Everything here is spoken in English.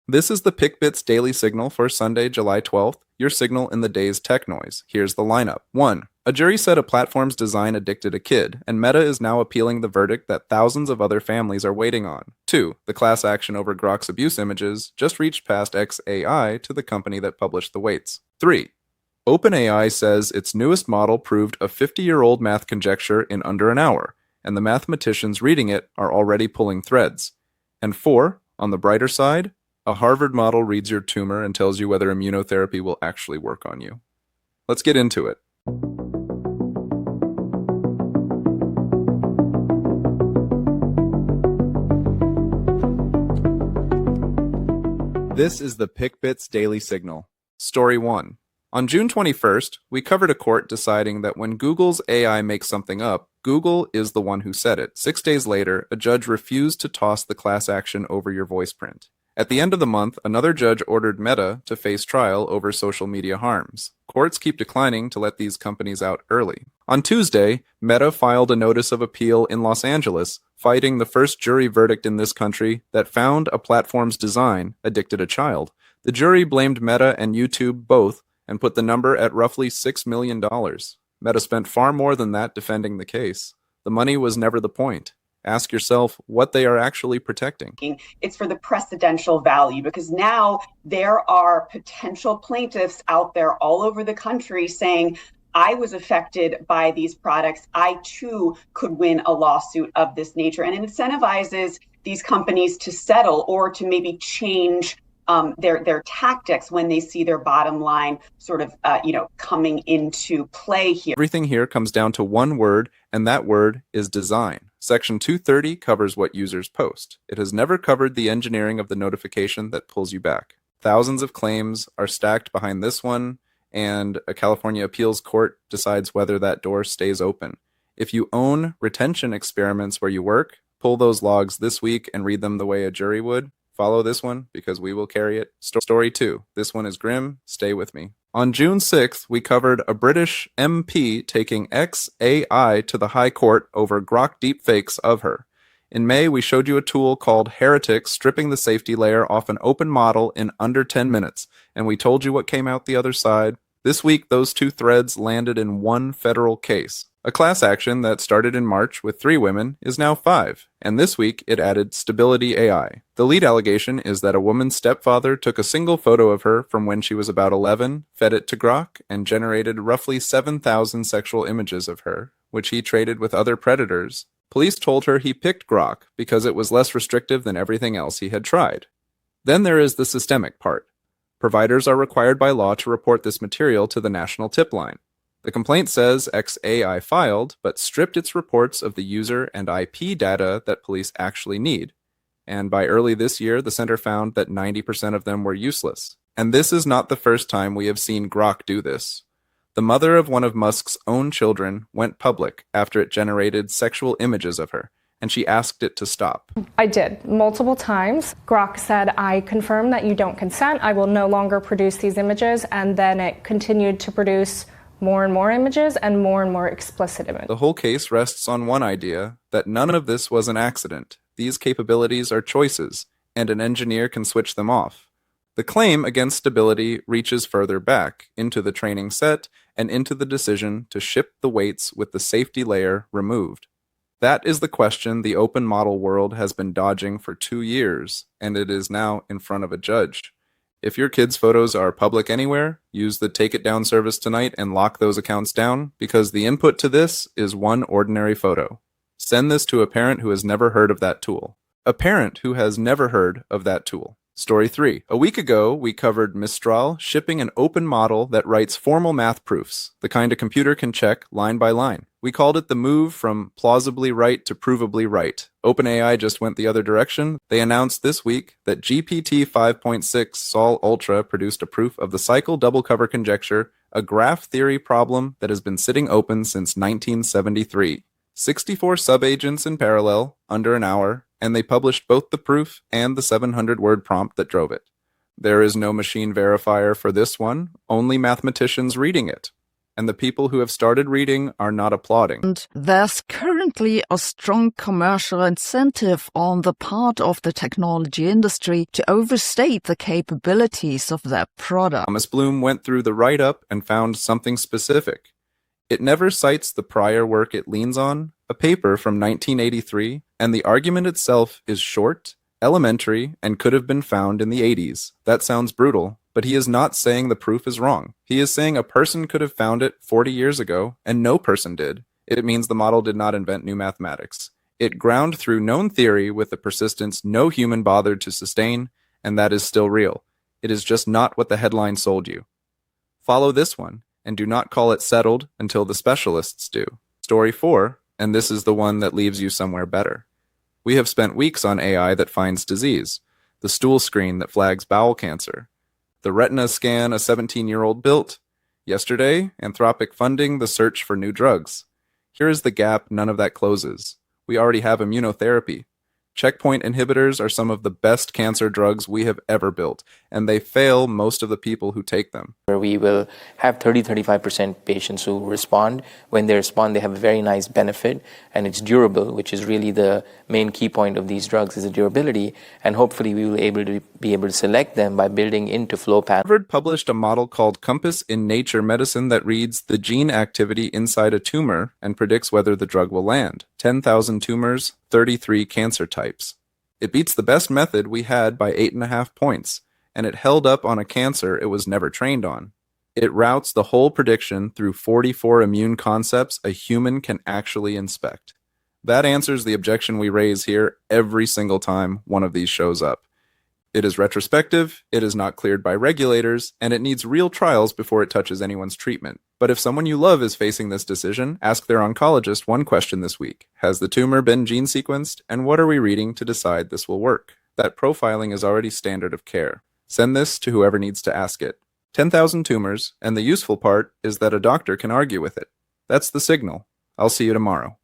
This is the PickBits daily signal for Sunday, July 12th, your signal in the day's tech noise. Here's the lineup. 1. A jury said a platform's design addicted a kid, and Meta is now appealing the verdict that thousands of other families are waiting on. 2. The class action over Grok's abuse images just reached past XAI to the company that published the weights. 3. OpenAI says its newest model proved a 50-year-old math conjecture in under an hour, and the mathematicians reading it are already pulling threads. And 4. On the brighter side, a Harvard model reads your tumor and tells you whether immunotherapy will actually work on you. Let's get into it. This is the PickBits Daily Signal. Story 1. On June 21st, we covered a court deciding that when Google's AI makes something up, Google is the one who said it. 6 days later, a judge refused to toss the class action over your voice print. At the end of the month, another judge ordered Meta to face trial over social media harms. Courts keep declining to let these companies out early. On Tuesday, Meta filed a notice of appeal in Los Angeles, fighting the first jury verdict in this country that found a platform's design addicted a child. The jury blamed Meta and YouTube both and put the number at roughly $6 million. Meta spent far more than that defending the case. The money was never the point. Ask yourself what they are actually protecting. It's for the precedential value, because now there are potential plaintiffs out there all over the country saying, I was affected by these products. I too could win a lawsuit of this nature, and it incentivizes these companies to settle or to maybe change their tactics when they see their bottom line sort of coming into play here. Everything here comes down to one word, and that word is design. Section 230 covers what users post. It has never covered the engineering of the notification that pulls you back. Thousands of claims are stacked behind this one, and a California appeals court decides whether that door stays open. If you own retention experiments where you work, pull those logs this week and read them the way a jury would. Follow this one because we will carry it. Story 2. This one is grim. Stay with me. On June 6th, we covered a British MP taking XAI to the High Court over Grok deepfakes of her. In May, we showed you a tool called Heretic stripping the safety layer off an open model in under 10 minutes, and we told you what came out the other side. This week, those two threads landed in one federal case. A class action that started in March with 3 women is now 5, and this week it added Stability AI. The lead allegation is that a woman's stepfather took a single photo of her from when she was about 11, fed it to Grok, and generated roughly 7,000 sexual images of her, which he traded with other predators. Police told her he picked Grok because it was less restrictive than everything else he had tried. Then there is the systemic part. Providers are required by law to report this material to the National Tip Line. The complaint says XAI filed, but stripped its reports of the user and IP data that police actually need. And by early this year, the center found that 90% of them were useless. And this is not the first time we have seen Grok do this. The mother of one of Musk's own children went public after it generated sexual images of her, and she asked it to stop. I did, multiple times. Grok said, I confirm that you don't consent. I will no longer produce these images. And then it continued to produce more and more images and more explicit images. The whole case rests on one idea, that none of this was an accident. These capabilities are choices, and an engineer can switch them off. The claim against Stability reaches further back, into the training set, and into the decision to ship the weights with the safety layer removed. That is the question the open model world has been dodging for 2 years, and it is now in front of a judge. If your kids' photos are public anywhere, use the Take It Down service tonight and lock those accounts down, because the input to this is one ordinary photo. Send this to a parent who has never heard of that tool. A parent who has never heard of that tool. Story 3. A week ago, we covered Mistral shipping an open model that writes formal math proofs, the kind a computer can check line by line. We called it the move from plausibly right to provably right. OpenAI just went the other direction. They announced this week that GPT 5.6 Sol Ultra produced a proof of the cycle double cover conjecture, a graph theory problem that has been sitting open since 1973. 64 subagents in parallel, under an hour, and they published both the proof and the 700-word prompt that drove it. There is no machine verifier for this one, only mathematicians reading it. and the people who have started reading are not applauding. And there's currently a strong commercial incentive on the part of the technology industry to overstate the capabilities of their product. Thomas Bloom went through the write-up and found something specific. It never cites the prior work it leans on, a paper from 1983, and the argument itself is short, elementary, and could have been found in the 80s. That sounds brutal, but he is not saying the proof is wrong. He is saying a person could have found it 40 years ago, and no person did. It means the model did not invent new mathematics. It ground through known theory with a persistence no human bothered to sustain, and that is still real. It is just not what the headline sold you. Follow this one, and do not call it settled until the specialists do. Story 4, and this is the one that leaves you somewhere better. We have spent weeks on AI that finds disease, the stool screen that flags bowel cancer, the retina scan a 17-year-old built, yesterday, Anthropic funding the search for new drugs. Here is the gap none of that closes. We already have immunotherapy. Checkpoint inhibitors are some of the best cancer drugs we have ever built, and they fail most of the people who take them. We will have 30-35% patients who respond. When they respond, they have a very nice benefit, and it's durable, which is really the main key point of these drugs, is the durability, and hopefully we will be able to select them by building into flow patterns. Harvard published a model called Compass in Nature Medicine that reads the gene activity inside a tumor and predicts whether the drug will land. 10,000 tumors, 33 cancer types. It beats the best method we had by 8.5 points, and it held up on a cancer it was never trained on. It routes the whole prediction through 44 immune concepts a human can actually inspect. That answers the objection we raise here every single time one of these shows up. It is retrospective, it is not cleared by regulators, and it needs real trials before it touches anyone's treatment. But if someone you love is facing this decision, ask their oncologist one question this week. Has the tumor been gene sequenced, and what are we reading to decide this will work? That profiling is already standard of care. Send this to whoever needs to ask it. 10,000 tumors, and the useful part is that a doctor can argue with it. That's the signal. I'll see you tomorrow.